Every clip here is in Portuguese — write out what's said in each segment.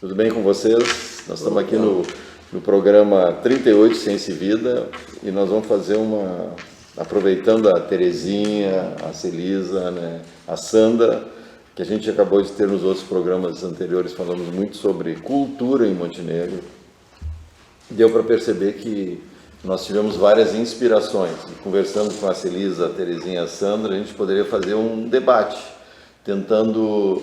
Tudo bem com vocês? Nós estamos aqui no programa 38 Ciência e Vida e nós vamos fazer aproveitando a Terezinha, a Celisa, né, a Sandra, que a gente acabou de ter nos outros programas anteriores, falamos muito sobre cultura em Montenegro. Deu para perceber que nós tivemos várias inspirações. E conversando com a Celisa, a Terezinha e a Sandra, a gente poderia fazer um debate, tentando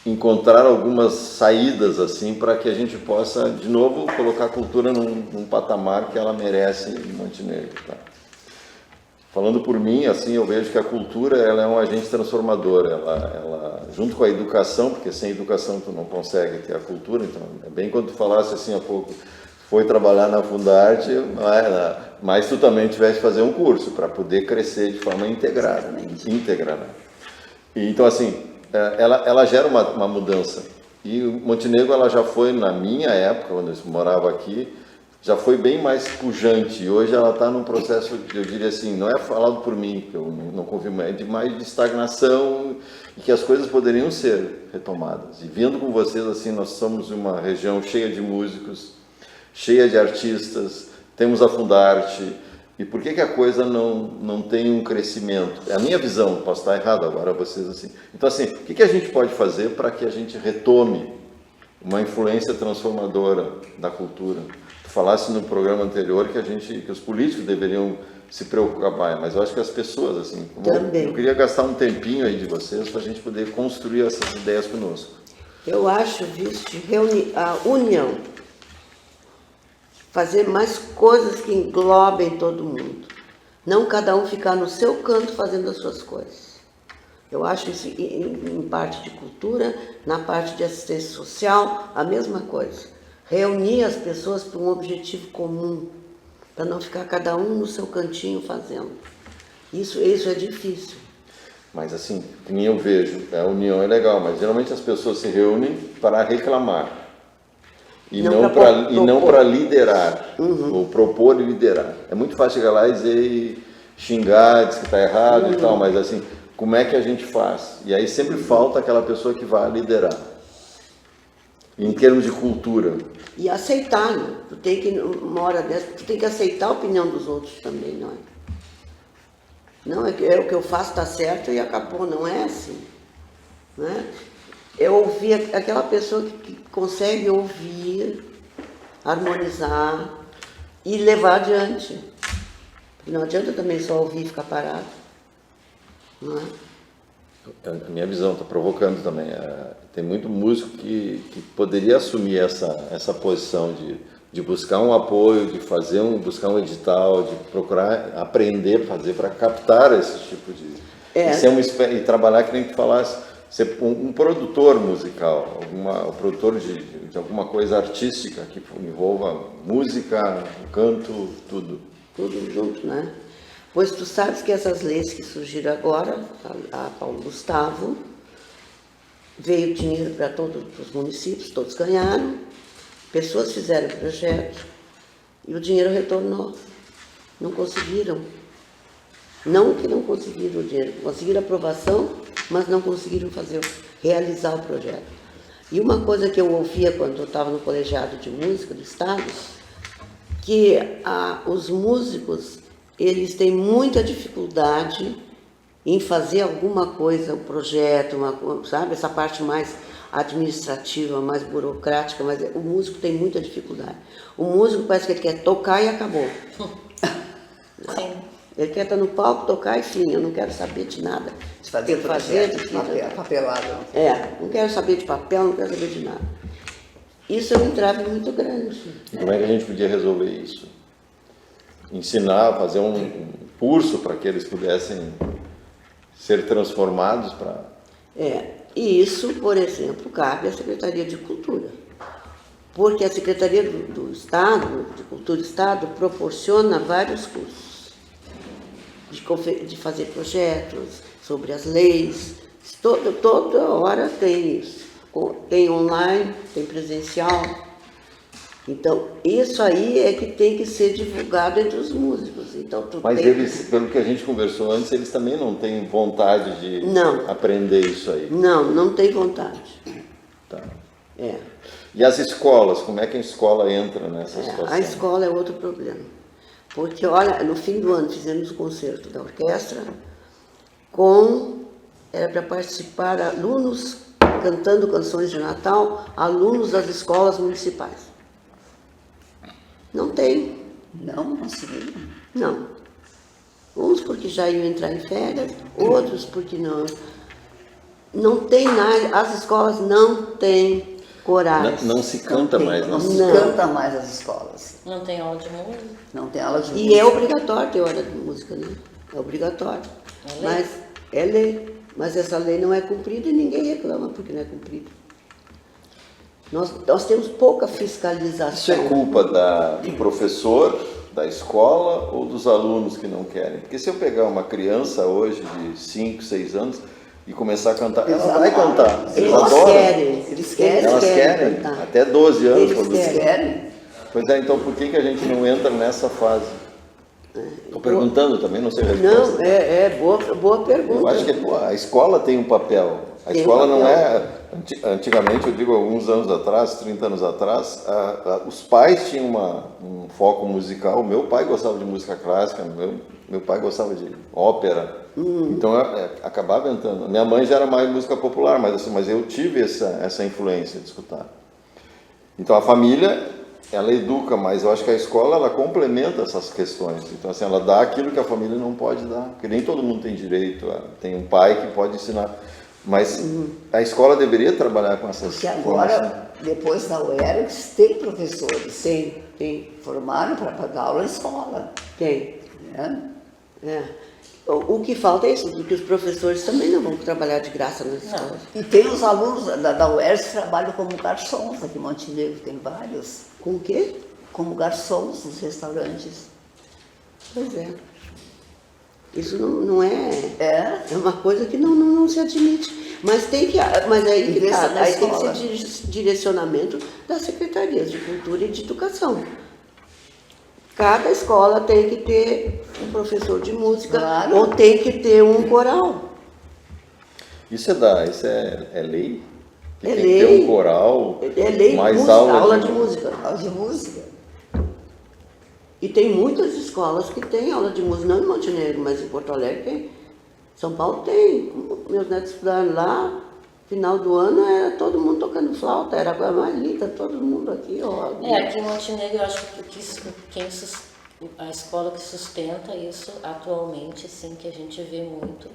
encontrar algumas saídas assim para que a gente possa, de novo, colocar a cultura num patamar que ela merece em Montenegro. Tá? Falando por mim, assim, eu vejo que a cultura ela é um agente transformador. Ela, junto com a educação, porque sem educação tu não consegue ter a cultura. Então, é bem quando tu falasse assim há pouco, foi trabalhar na Fundarte, mas tu também tivesse que fazer um curso para poder crescer de forma integrada. Íntegra, né? E, então, assim, ela gera uma mudança. E Montenegro, ela já foi, na minha época, quando eu morava aqui, já foi bem mais pujante. E hoje ela está num processo, eu diria assim, não é falado por mim, que eu não confirmo, é de mais de estagnação e que as coisas poderiam ser retomadas. E vendo com vocês, assim, nós somos uma região cheia de músicos, cheia de artistas, temos a Fundarte. E por que a coisa não tem um crescimento? É a minha visão, posso estar errado agora, vocês assim. Então, assim, o que a gente pode fazer para que a gente retome uma influência transformadora da cultura? Tu falasse no programa anterior que os políticos deveriam se preocupar, mas eu acho que as pessoas, assim, eu queria gastar um tempinho aí de vocês para a gente poder construir essas ideias conosco. Eu acho, visto, reunir a união, fazer mais coisas que englobem todo mundo. Não cada um ficar no seu canto fazendo as suas coisas. Eu acho isso em parte de cultura, na parte de assistência social, a mesma coisa. Reunir as pessoas para um objetivo comum, para não ficar cada um no seu cantinho fazendo. Isso é difícil. Mas assim, nem eu vejo, a união é legal, mas geralmente as pessoas se reúnem para reclamar. E não para liderar, ou propor e liderar. É muito fácil chegar lá e dizer, xingar, dizer que está errado e tal, mas assim, como é que a gente faz? E aí sempre falta aquela pessoa que vai liderar. Em termos de cultura. E aceitar, né? Tu tem que, uma hora dessa, tu tem que aceitar a opinião dos outros também, não é? Não, é o que eu faço está certo e acabou, não é assim, né? Eu ouvi aquela pessoa que consegue ouvir, harmonizar e levar adiante. Não adianta também só ouvir e ficar parado. Não é? A minha visão está provocando também. Tem muito músico que poderia assumir essa posição de buscar um apoio, de buscar um edital, de procurar aprender a fazer para captar esse tipo de... E trabalhar, que nem tu falasse, ser um produtor musical, um produtor de alguma coisa artística que envolva música, canto, tudo. Tudo junto, né? Pois tu sabes que essas leis que surgiram agora, a Paulo Gustavo, veio dinheiro para todos os municípios, todos ganharam, pessoas fizeram projetos e o dinheiro retornou. Não conseguiram. Não que não conseguiram o dinheiro, conseguiram aprovação, mas não conseguiram realizar o projeto. E uma coisa que eu ouvia quando eu estava no colegiado de música do Estado, que os músicos, eles têm muita dificuldade em fazer alguma coisa, um projeto, sabe? Essa parte mais administrativa, mais burocrática, mas o músico tem muita dificuldade. O músico parece que ele quer tocar e acabou. Sim. Ele quer estar no palco, tocar e fim, eu não quero saber de nada. De fazer papelada. Não quero saber de papel, não quero saber de nada. Isso é um entrave muito grande. E como é que a gente podia resolver isso? Ensinar, fazer um curso para que eles pudessem ser transformados para... E isso, por exemplo, cabe à Secretaria de Cultura. Porque a Secretaria do Estado, de Cultura do Estado, proporciona vários cursos. De fazer projetos sobre as leis, toda hora tem isso. Tem online, tem presencial. Então, isso aí é que tem que ser divulgado entre os músicos. Então, mas eles, pelo que a gente conversou antes, eles também não têm vontade de aprender isso aí. Não tem vontade. Tá. É. E as escolas, como é que a escola entra nessa situação? A escola é outro problema. Porque, olha, no fim do ano fizemos o concerto da orquestra era para participar alunos cantando canções de Natal, alunos das escolas municipais. Não tem. Não conseguiram. Não. Uns porque já iam entrar em férias, outros porque não. Não tem nada, as escolas não têm corais. Não se canta mais, Não né? se canta mais as escolas. Não tem aula de música? Não tem aula de música. E é obrigatório ter hora de música, né? É obrigatório. É lei? Mas é lei. Mas essa lei não é cumprida e ninguém reclama porque não é cumprida. Nós temos pouca Isso fiscalização. é culpa do professor, da escola ou dos alunos que não querem? Porque se eu pegar uma criança hoje de 5, 6 anos e começar a cantar, ela vai cantar. Eles adoram. querem. Eles querem. Elas querem, cantar. até 12 anos. Eles quando- Eles querem. Pois é, então por que a gente não entra nessa fase? Estou perguntando também, não sei a resposta. Não, boa pergunta. Eu acho que a escola tem um papel. A Tem escola um não papel. é... Antigamente, eu digo alguns anos atrás, 30 anos atrás, os pais tinham um foco musical. Meu pai gostava de música clássica, meu pai gostava de ópera. Então, acabava entrando. Minha mãe já era mais música popular, mas eu tive essa influência de escutar. Então, a família, ela educa, mas eu acho que a escola, ela complementa essas questões. Então, assim, ela dá aquilo que a família não pode dar, porque nem todo mundo tem direito. Tem um pai que pode ensinar. Mas a escola deveria trabalhar com essas Porque formações. agora, depois da UERGS, tem professores. Tem. Formaram para dar aula em escola. Tem. Né? É. O que falta é isso, porque os professores também não vão trabalhar de graça nas escolas. E tem os alunos da UERGS que trabalham como garçons aqui em Montenegro, tem vários. Com o quê? Como garçons nos restaurantes. Pois é. Isso não é... É. É uma coisa que não se admite. Mas tem que... Mas aí, que Investa tá, na aí tem que escola. ser direcionamento das secretarias de cultura e de educação. Cada escola tem que ter um professor de música, Claro. ou tem que ter um coral. Isso é lei? Que É tem que ter lei. um coral, É lei, mais música, aula de música. Aula de música. E tem muitas escolas que têm aula de música, não em Montenegro, mas em Porto Alegre tem. São Paulo tem. Meus netos estudaram lá, final do ano era todo mundo tocando flauta, era a Marlita, todo mundo aqui, ó. Aqui em Montenegro, eu acho que a escola que sustenta isso atualmente, assim, que a gente vê muito,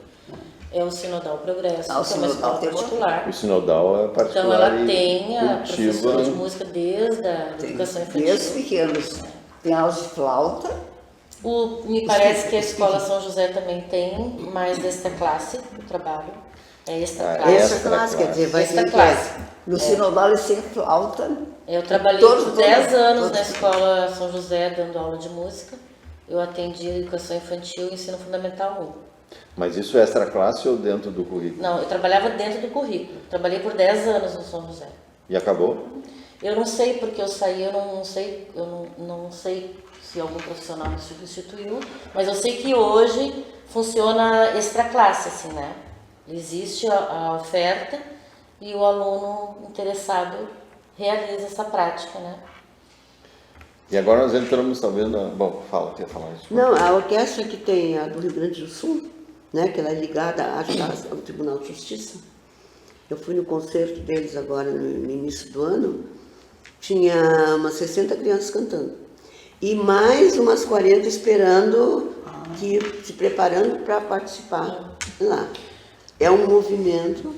é o Sinodal Progresso, Ah, o que é uma Sinodal escola tem particular. O sinodal é particular. Então ela e tem a cultiva. professora de música desde a educação Desde infantil. pequenos. Tem aula de flauta. Me parece que a escola São José também tem, mais desta classe do trabalho. É esta Ah, classe. Essa Extra classe, quer dizer, vai Esta ter classe. No Sinodal eles têm flauta. Eu trabalhei Todos- por 10 todos- anos todos- na escola São José dando aula de música. Eu atendi educação infantil e ensino fundamental 1. Mas isso é extra classe ou dentro do currículo? Não, eu trabalhava dentro do currículo. Trabalhei por 10 anos no São José. E acabou? Eu não sei porque eu saí, eu não sei se algum profissional me substituiu, mas eu sei que hoje funciona extra classe, assim, né? Existe a oferta e o aluno interessado realiza essa prática, né? E agora nós entramos talvez na... Bom, quer falar isso? Não, a orquestra que tem a do Rio Grande do Sul, né, que ela é ligada ao Tribunal de Justiça. Eu fui no concerto deles agora no início do ano, tinha umas 60 crianças cantando. E mais umas 40 esperando, se preparando para participar lá. É um movimento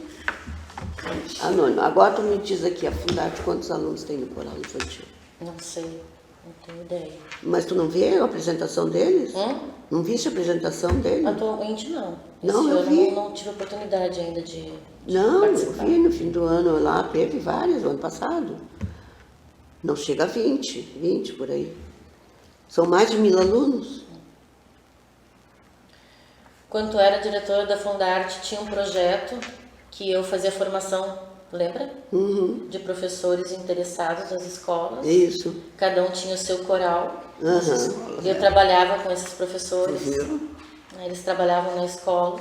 anônimo. Agora tu me diz aqui, a Fundarte, quantos alunos tem no coral infantil? Não sei, não tenho ideia. Mas tu não vê a apresentação deles? Hum? Não viste a apresentação deles? Atualmente não. Não, Esse eu ano vi. não tive oportunidade ainda de Não, eu participar. vi no fim do ano lá, teve várias no ano passado. Não chega a 20 por aí. São mais de 1000 alunos. Quando eu era diretora da Fundarte, tinha um projeto que eu fazia formação, lembra? Uhum, De professores interessados das escolas. isso. Cada um tinha o seu coral. Aham. E eu trabalhava com esses professores. Viu? Eles trabalhavam na escola.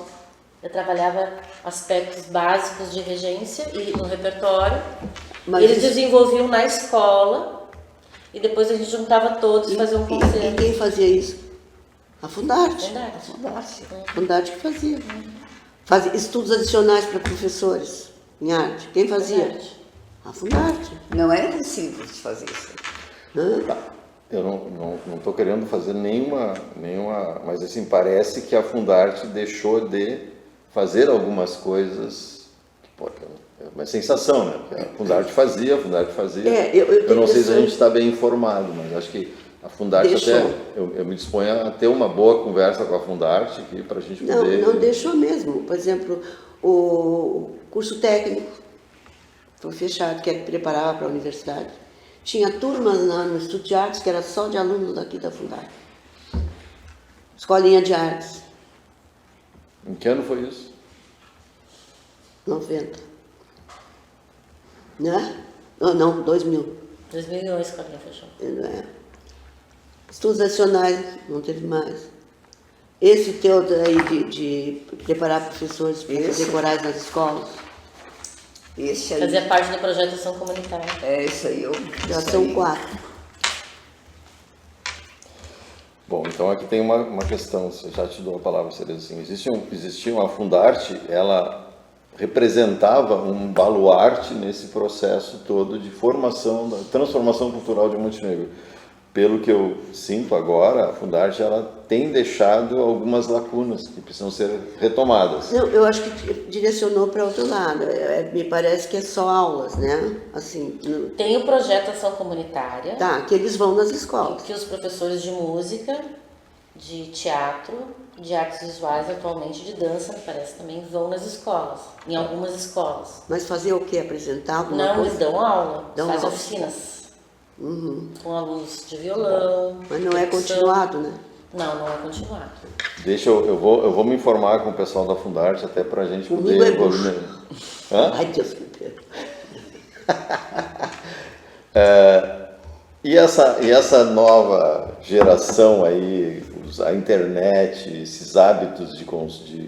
Eu trabalhava aspectos básicos de regência e no repertório. Mas Eles isso- desenvolviam na escola e depois a gente juntava todos e fazia um E concerto. quem fazia isso? A Fundarte. Verdade. Fundarte. A Fundarte que fazia. Fazia estudos adicionais para professores em arte. Quem fazia? Verdade. A Fundarte. Não é impossível de fazer isso. Hã? Eu não estou querendo fazer nenhuma, mas assim, parece que a Fundarte deixou de fazer algumas coisas, que, pô, é uma sensação, né? Porque a Fundarte fazia. Eu Eu não sei se a tenho gente está bem informado, mas acho que a Fundarte Deixou. até, eu me disponho a ter uma boa conversa com a Fundarte aqui para a gente Não, poder... não deixou mesmo. Por exemplo, o curso técnico foi fechado, que é que preparava para a universidade. Tinha turmas lá no Instituto de Artes que era só de alunos daqui da Fundarte. Escolinha de Artes, Em que ano foi isso? 90. Né? Não, 2000. 2001 a escolinha fechou. É. Estudos adicionais, não teve mais. Esse teu aí de preparar professores para fazer corais nas escolas, Esse aí, Fazia parte do projeto Ação Comunitária. isso aí, já isso são aí. 4. Bom, então aqui tem uma questão, eu já te dou a palavra, Cereza. Assim, existia uma Fundarte, ela representava um baluarte nesse processo todo de formação, da transformação cultural de Montenegro. Pelo que eu sinto agora, a Fundarte ela tem deixado algumas lacunas que precisam ser retomadas. Não, eu acho que direcionou para outro lado. Me parece que é só aulas, né? Assim, Tem o projeto Ação Comunitária, tá, que eles vão nas escolas. que os professores de música, de teatro, de artes visuais, atualmente de dança, me parece, também vão nas escolas, em algumas escolas. Mas fazer o quê? Apresentar alguma Não, coisa? eles dão aula, Dão fazem aula. oficinas. Uhum. Com alunos de violão. Mas não é percussão. continuado, né? Não, não é continuado. Eu vou me informar com o pessoal da Fundarte até para a gente Comigo poder é evoluir. Hã? Ai, Deus me perdoe. E essa nova geração aí, a internet, esses hábitos de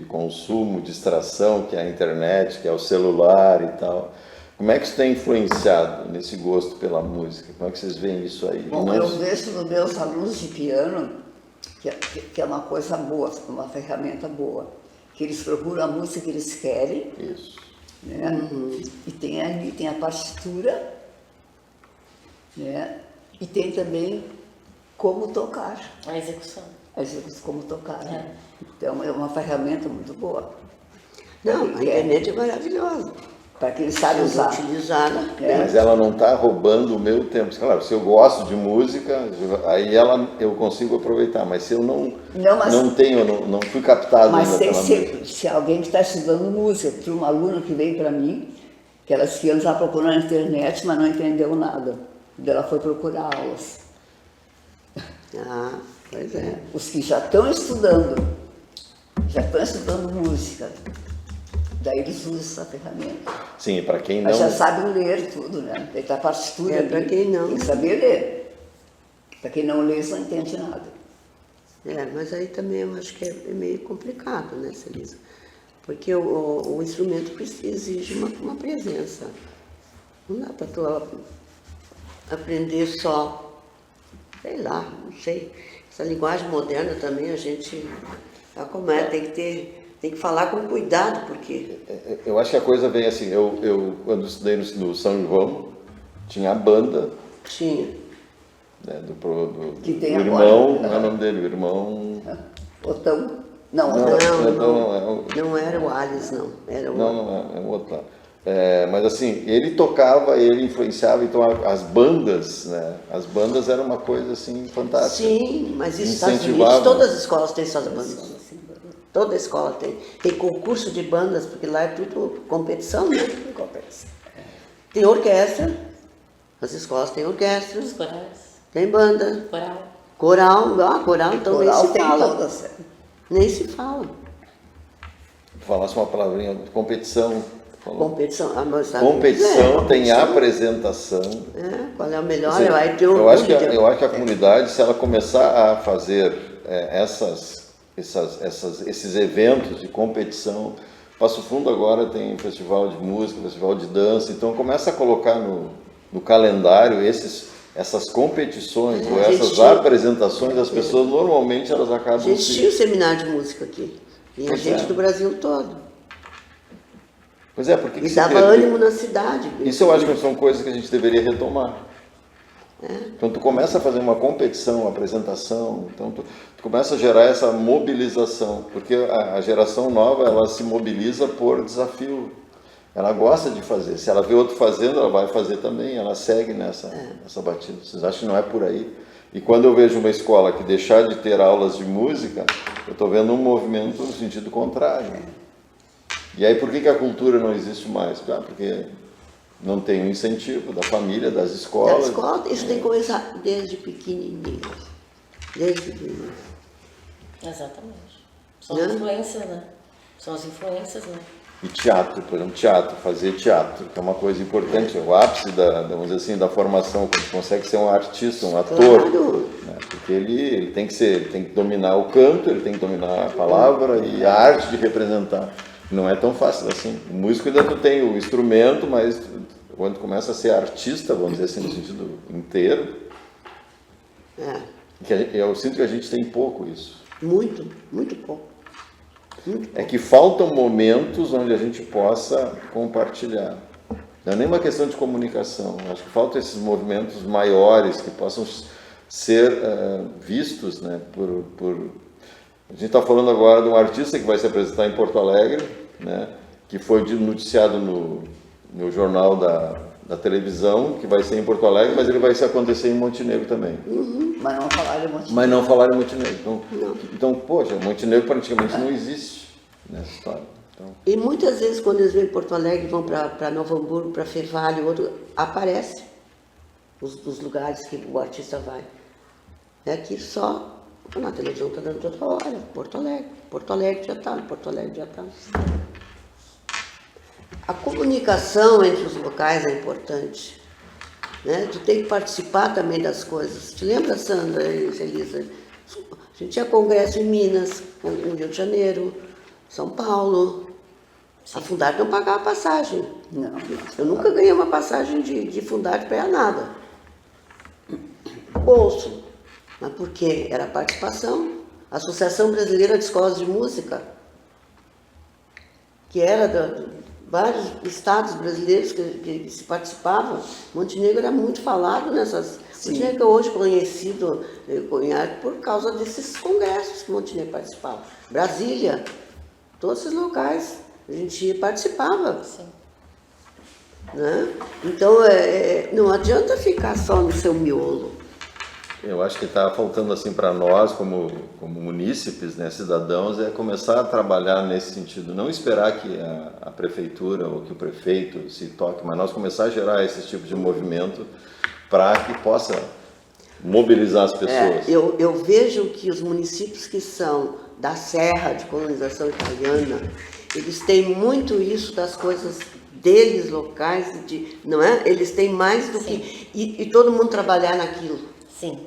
consumo, distração, que é a internet, que é o celular e tal, como é que isso tem influenciado nesse gosto pela música? Como é que vocês veem isso aí? Bom, eu vejo nos meus alunos de piano que é uma coisa boa, uma ferramenta boa, que eles procuram a música que eles querem, Isso. né? E tem a partitura, né? E tem também como tocar, A execução. como tocar, né? Então é uma ferramenta muito boa. Não, a internet é maravilhosa. Para quem sabe Se usar. utilizada. Mas ela não está roubando o meu tempo. Claro, se eu gosto de música, aí eu consigo aproveitar. Mas se eu não tenho, não fui captado Mas ainda tem pela música. se alguém que está estudando música, tinha uma aluna que veio para mim, que ela disse que antes ela procurou na internet, mas não entendeu nada. Daí ela foi procurar aulas. Ah, pois é. Os que já estão estudando música, daí eles usam essa ferramenta. Sim, para quem não. Mas já sabem ler tudo, né? Daí tá a partitura É, ali, pra quem não. tem que saber ler. Para quem não lê, não entende nada. É, mas aí também eu acho que é meio complicado, né, Celisa? Porque o instrumento exige uma presença. Não dá para tu aprender só, sei lá, não sei. Essa linguagem moderna também a gente já começa, tem que falar com cuidado, porque Eu acho que a coisa vem assim, eu quando estudei no São João, tinha a banda, tinha. né, do Que tem irmão, agora. não é o nome dele, o irmão... Otão? Não, Não, Otão. Não era o Alice, não. Era o... Não, é um outro lá. Mas assim, ele tocava, ele influenciava, então as bandas, né? As bandas eram uma coisa assim fantástica. Sim, mas isso nos Estados Unidos, Incentivava. todas as escolas têm suas bandas. Toda escola tem. Tem concurso de bandas, porque lá é tudo competição, né? Tem orquestra, as escolas têm orquestra, Os corais. tem banda, Coral. coral então Coral nem se tem fala. todas. Nem se fala. Falasse uma palavrinha de competição. falou. Competição. Mas sabe Competição dizer, tem apresentação. qual é o melhor? Ou seja, Vai ter eu acho que orgulho. a comunidade, se ela começar a fazer esses eventos de competição Passo Fundo agora tem festival de música, festival de dança, então começa a colocar no calendário essas competições ou essas apresentações, as pessoas normalmente elas A acabam gente tinha um seminário de música aqui. Vinha Pois gente é. do Brasil todo. Pois é, porque E dava ânimo na cidade. Isso eu acho que são coisas que a gente deveria retomar. Então tu começa a fazer uma competição, uma apresentação, então tu começa a gerar essa mobilização, porque a geração nova ela se mobiliza por desafio. Ela gosta de fazer. Se ela vê outro fazendo, ela vai fazer também. Ela segue nessa batida. Vocês acham que não é por aí? E quando eu vejo uma escola que deixar de ter aulas de música, eu estou vendo um movimento no sentido contrário. E aí por que a cultura não existe mais? Porque não tem um incentivo da família, das escolas. Da escola, isso tem que começar desde pequenininho. Desde pequenininho. Exatamente. São as influências, né? São as influências, né? E teatro, por exemplo, fazer teatro, que é uma coisa importante, é o ápice vamos dizer assim, da formação, quando consegue ser um artista, um ator, Claro. né? Porque ele tem que dominar o canto, ele tem que dominar a palavra e a arte de representar. Não é tão fácil assim. O músico ainda tu tem o instrumento, mas quando começa a ser artista, vamos dizer assim, no sentido inteiro, eu sinto que a gente tem pouco isso. Muito, muito pouco. É que faltam momentos onde a gente possa compartilhar. Não é nem uma questão de comunicação. Acho que faltam esses movimentos maiores que possam ser vistos, né, A gente está falando agora de um artista que vai se apresentar em Porto Alegre, né, que foi noticiado no jornal da televisão, que vai ser em Porto Alegre, mas ele vai se acontecer em Montenegro também. Mas não falaram em Montenegro. Mas não falaram em Montenegro. Então, poxa, Montenegro praticamente não existe nessa história. Então, E muitas vezes, quando eles vêm em Porto Alegre, vão para Novo Hamburgo, para Fervalho, outro, aparece os lugares que o artista vai. É que só na televisão está dando toda hora. Porto Alegre já está, Porto Alegre já está. A comunicação entre os locais é importante. Né? Tu tem que participar também das coisas. Te lembra, Sandra e Elisa? A gente tinha congresso em Minas, no Rio de Janeiro, São Paulo. A Fundarte não pagava passagem. Não. Eu nunca ganhei uma passagem de Fundarte para nada. Bolso. Mas por quê? Era participação. A Associação Brasileira de Escolas de Música, que era de vários estados brasileiros que se participavam. Montenegro era muito falado nessas... Montenegro é hoje conhecido por causa desses congressos que Montenegro participava. Brasília, todos esses locais, a gente participava. Sim. Né? Então, não adianta ficar só no seu miolo. eu acho que está faltando assim para nós, como munícipes, né, cidadãos, é começar a trabalhar nesse sentido. Não esperar que a prefeitura ou que o prefeito se toque, mas nós começar a gerar esse tipo de movimento para que possa mobilizar as pessoas. Eu vejo que os municípios que são da Serra de colonização italiana, eles têm muito isso das coisas deles locais, não é? Eles têm mais do que... E todo mundo trabalhar naquilo. Sim.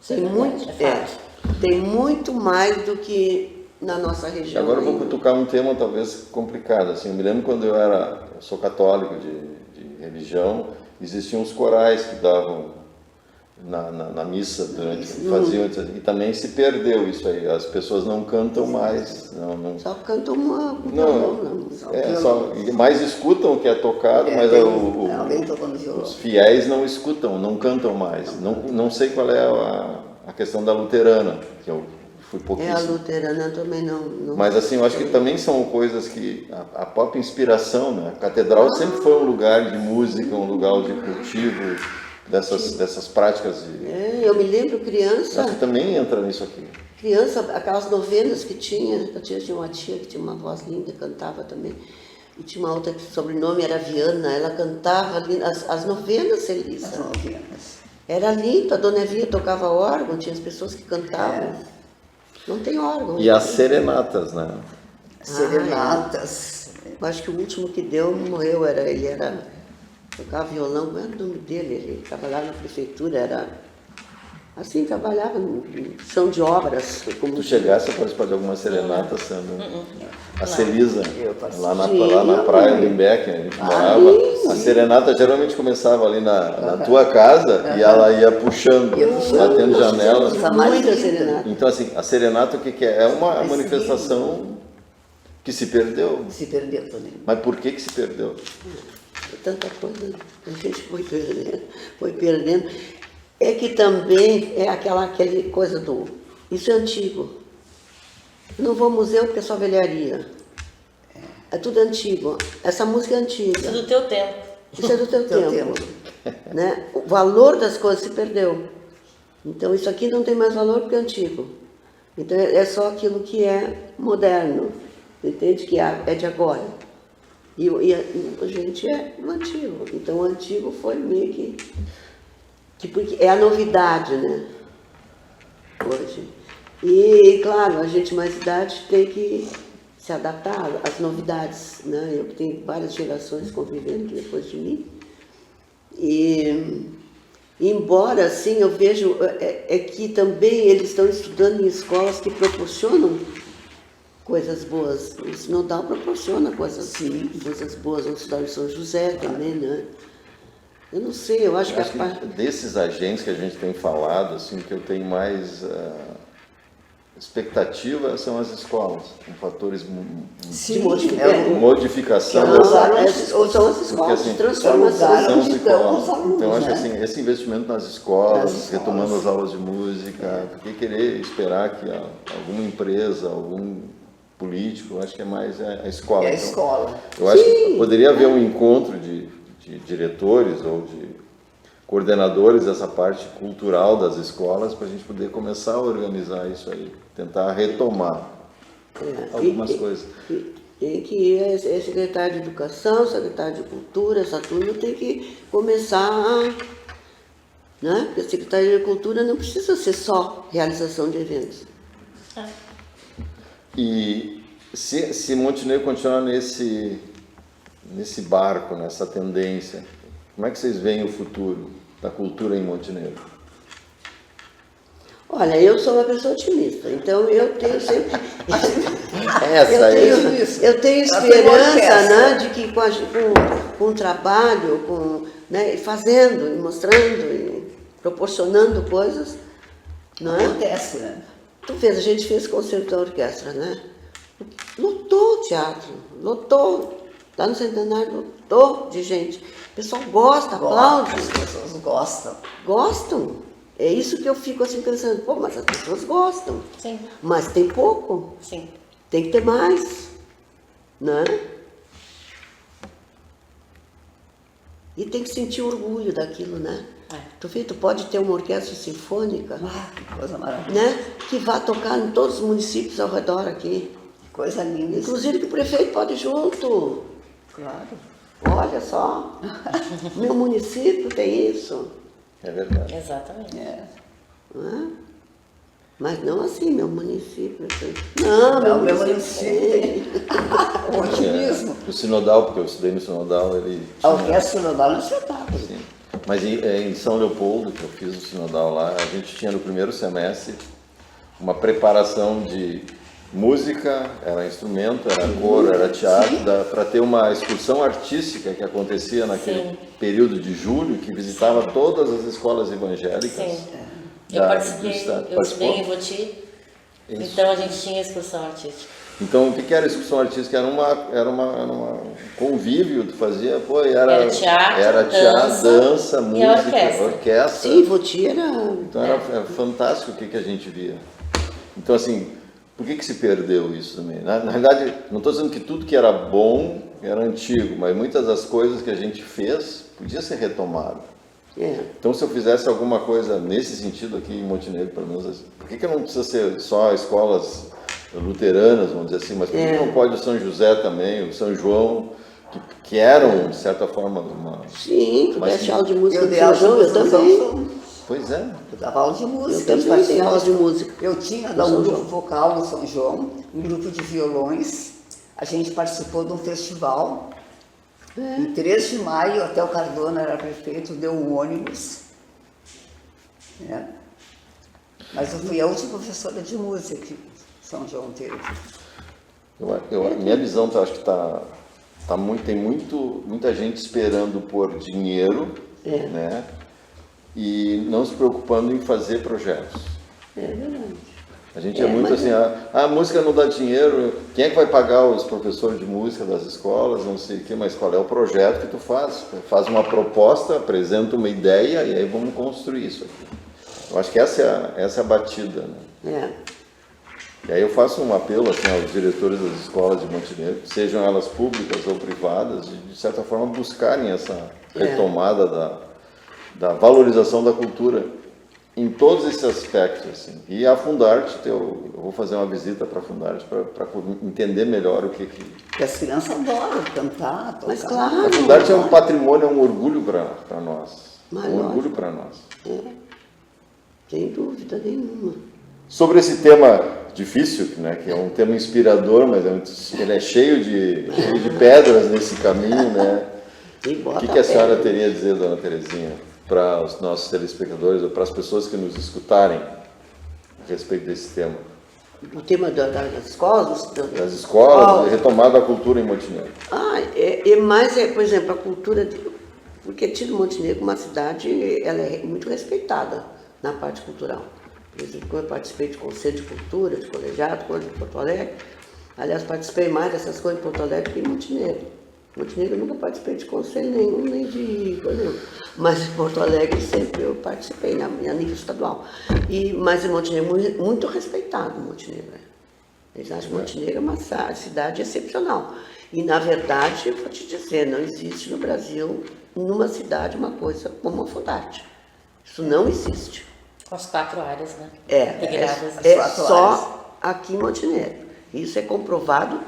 Tem muito, tem muito mais do que na nossa região. Agora eu vou cutucar um tema talvez complicado. Assim, eu me lembro quando eu sou católico de religião, existiam os corais que davam na missa durante faziam, e também se perdeu isso aí. As pessoas não cantam mais, não. Só cantam uma... mais escutam o que é tocado, mas alguém tocando violão. os fiéis não escutam, não cantam mais. Não sei qual é a questão da luterana, que eu fui pouquíssimo. A luterana também não... Mas assim, eu acho que também são coisas que a própria inspiração, né? A catedral sempre foi um lugar de música, um lugar de cultivo dessas práticas. eu me lembro criança... Acho que também entra nisso aqui. Criança, aquelas novenas que tinha, eu tinha uma tia que tinha uma voz linda, cantava também, e tinha uma outra que o sobrenome era Viana, ela cantava as novenas, Elisa. As novenas. Era lindo, a Dona Evinha tocava órgão, tinha as pessoas que cantavam. Não tem órgão. E as serenatas, né? Serenatas. Eu acho que o último que deu morreu, tocava violão, como era o nome dele? Ele trabalhava na prefeitura, Assim, trabalhava no chão de obras. Como Tu chegasse a participar de alguma serenata, Sandra? A Celisa, Eu participei. lá na praia do Imbeck, a gente morava. A serenata geralmente começava ali na tua casa e ela ia puxando, batendo janelas. Muita serenata. Então, assim, a serenata o que que é? É uma manifestação que se perdeu. Se perdeu também. Mas por que se perdeu? Tanta coisa, a gente foi perdendo. É que também é aquele coisa do... Isso é antigo. Eu não vou ao museu porque é só velharia. É tudo antigo. Essa música é antiga. Isso do teu tempo. Isso é do teu tempo. Né? O valor das coisas se perdeu. Então isso aqui não tem mais valor porque é antigo. Então é só aquilo que é moderno. Entende? Que é de agora. E a gente é do antigo. Então o antigo foi meio que porque é a novidade, né? Hoje. E, claro, a gente mais idade tem que se adaptar às novidades, né? Eu tenho várias gerações convivendo aqui depois de mim. E, embora, assim, eu vejo que também eles estão estudando em escolas que proporcionam coisas boas. O Sinodal proporciona coisas boas. Vamos estudar em São José também, né? Eu não sei, eu acho que desses agentes que a gente tem falado, assim, que eu tenho mais expectativa são as escolas, com fatores de modificação. São as escolas assim, de transformação. Então, eu acho que assim, esse investimento nas escolas, retomando as aulas de música, porque querer esperar que alguma empresa, algum político, eu acho que é mais a escola. É a escola. Eu acho que poderia haver um encontro de diretores ou de coordenadores dessa parte cultural das escolas para a gente poder começar a organizar isso aí, tentar retomar algumas coisas. Tem que é secretário de Educação, secretário de Cultura, essa turma tem que começar né? Porque a Secretaria de Cultura não precisa ser só realização de eventos. E se Montenegro continuar nesse barco, nessa tendência, como é que vocês veem o futuro da cultura em Montenegro? Olha, eu sou uma pessoa otimista, então eu tenho sempre... eu tenho esperança, né, de que com o trabalho, né, fazendo, e mostrando, e proporcionando coisas... Né? Acontece, né? A gente fez concerto da orquestra, né? Lotou o teatro, lotou. Lá no Centenário lotou de gente. O pessoal gosta, aplaude. As pessoas gostam. Gostam. É isso que eu fico assim pensando, pô, mas as pessoas gostam. Sim. Mas tem pouco. Sim. Tem que ter mais. Né? E tem que sentir orgulho daquilo, né? Tu pode ter uma orquestra sinfônica, Que coisa maravilhosa. né? Que vá tocar em todos os municípios ao redor aqui. Que coisa linda. Inclusive que o prefeito pode ir junto. Claro. Olha só, meu município tem isso. É verdade. Exatamente. Não é? Mas não assim, meu município. Não, meu município tem. O otimismo. O Sinodal, porque eu estudei no Sinodal, ele... A orquestra Sinodal é um espetáculo. Sim. Mas em São Leopoldo, que eu fiz o Sinodal lá, a gente tinha no primeiro semestre uma preparação de música, era instrumento, era coro, era teatro, para ter uma excursão artística que acontecia naquele período de julho, que visitava todas as escolas evangélicas. Sim. Eu participei, eu estudei em Voti, então a gente tinha excursão artística. Então, o que era a excursão artística? Era um convívio, tu fazia, era teatro, dança, música, orquestra. Sim, Voti era... Então era fantástico o que a gente via. Então, assim, por que se perdeu isso também? Na realidade, não estou dizendo que tudo que era bom era antigo, mas muitas das coisas que a gente fez podia ser retomado. Então, se eu fizesse alguma coisa nesse sentido aqui em Montenegro, pelo menos, por que não precisa ser só escolas luteranas, vamos dizer assim, mas por que não pode o São José também, o São João, que eram, de certa forma, uma... Sim, tu desse aula de música do São João, eu também. Pois é. Eu dava aula de música. Eu também dei aula de música. Eu tinha um grupo vocal no São João, um grupo de violões. A gente participou de um festival. Em 3 de maio, até o Cardona era prefeito, deu um ônibus. Mas eu fui a última professora de música que São João teve. Minha visão, eu acho que tem muita gente esperando por dinheiro, né? E não se preocupando em fazer projetos. É verdade. A gente é muito assim, a música não dá dinheiro, quem é que vai pagar os professores de música das escolas, não sei o que, mas qual é o projeto que tu faz? Faz uma proposta, apresenta uma ideia e aí vamos construir isso aqui. Eu acho que essa é a batida, né? E aí eu faço um apelo assim, aos diretores das escolas de Montenegro, sejam elas públicas ou privadas, de certa forma buscarem essa retomada da valorização da cultura em todos esses aspectos. Assim. E a Fundarte, eu vou fazer uma visita para a Fundarte para entender melhor o que... Porque as crianças adoram cantar, tocar. Mas claro. A Fundarte é um patrimônio, é um orgulho para nós. Mas Um orgulho para nós. Sem dúvida nenhuma. Sobre esse tema difícil, né, que é um tema inspirador, mas ele é cheio de pedras nesse caminho, né? O que a senhora teria a dizer, dona Terezinha, para os nossos telespectadores ou para as pessoas que nos escutarem a respeito desse tema? O tema das escolas? Das escolas, retomada da cultura em Montenegro. Por exemplo, a cultura... Porque Tiro Montenegro, uma cidade, ela é muito respeitada na parte cultural. Por exemplo, eu participei de conselho de cultura, de colegiado, coisa de Porto Alegre. Aliás, participei mais dessas coisas em Porto Alegre que em Montenegro. Montenegro eu nunca participei de conselho nenhum, nem de coisa nenhuma. Mas em Porto Alegre sempre eu participei, a nível estadual. Mas em Montenegro, muito respeitado Montenegro. Eles acham que Montenegro é uma cidade excepcional. E, na verdade, eu vou te dizer, não existe no Brasil, numa cidade, uma coisa como a Fundarte. Isso não existe. Com as 4 áreas, né? É só aqui em Montenegro. Isso é comprovado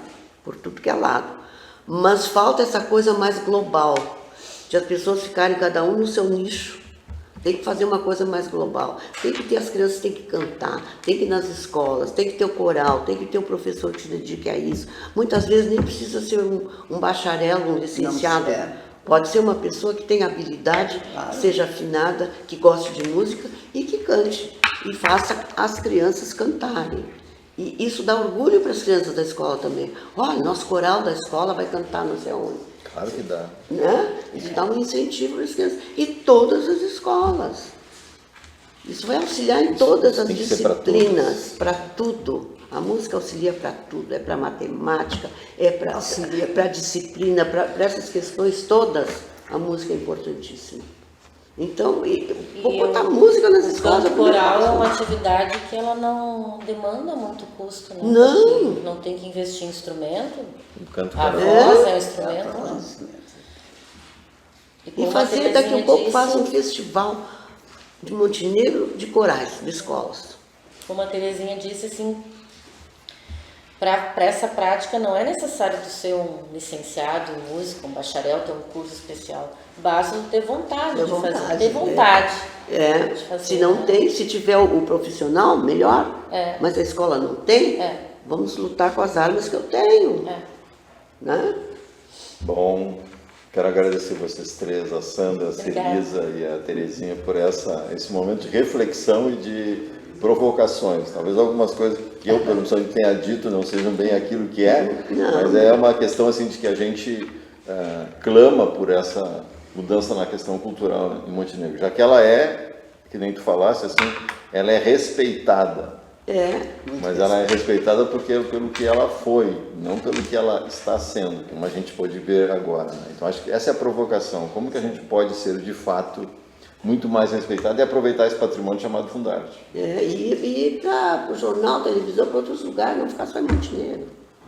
por tudo que é lado. Mas falta essa coisa mais global, de as pessoas ficarem cada um no seu nicho. Tem que fazer uma coisa mais global. Tem que ter, as crianças têm que cantar, tem que ir nas escolas, tem que ter o coral, tem que ter o professor que se dedique a isso. Muitas vezes nem precisa ser um bacharel, um licenciado. Pode ser uma pessoa que tenha habilidade, que seja afinada, que goste de música e que cante. E faça as crianças cantarem. E isso dá orgulho para as crianças da escola também. Olha, nosso coral da escola vai cantar não sei onde. Claro que dá. Né? Isso dá um incentivo para as crianças. E todas as escolas. Isso vai auxiliar em todas as disciplinas, para tudo. A música auxilia para tudo, é para matemática, é para disciplina, para essas questões todas, a música é importantíssima. Então, vou botar música nas escolas. O canto coral é uma atividade que ela não demanda muito custo, né? Não. Não tem que investir em instrumento. A voz é um instrumento, né? E fazer, daqui a pouco, faz um festival de Montenegro de corais, de escolas. Como a Terezinha disse, assim, para essa prática não é necessário tu ser um licenciado em música, um bacharel, ter um curso especial. Basta ter vontade de fazer. Ter vontade. De fazer, se não tem, se tiver o profissional, melhor. Mas a escola não tem, vamos lutar com as armas que eu tenho. Né? Bom, quero agradecer vocês três, a Sandra, a Celisa e a Terezinha, por esse momento de reflexão e de provocações. Talvez algumas coisas que eu, pelo menos, tenha dito não sejam bem aquilo que é, mas é uma questão assim de que a gente clama por essa mudança na questão cultural em Montenegro, já que ela é, que nem tu falasse, assim, ela é respeitada. Mas ela é respeitada pelo que ela foi, não pelo que ela está sendo, como a gente pode ver agora. Né? Então, acho que essa é a provocação. Como que a gente pode ser, de fato, muito mais respeitado e aproveitar esse patrimônio chamado Fundarte? E para o jornal, televisão, para outros lugares, não ficar só em Montenegro.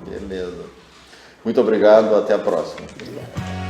Beleza. Muito obrigado, até a próxima. Obrigada.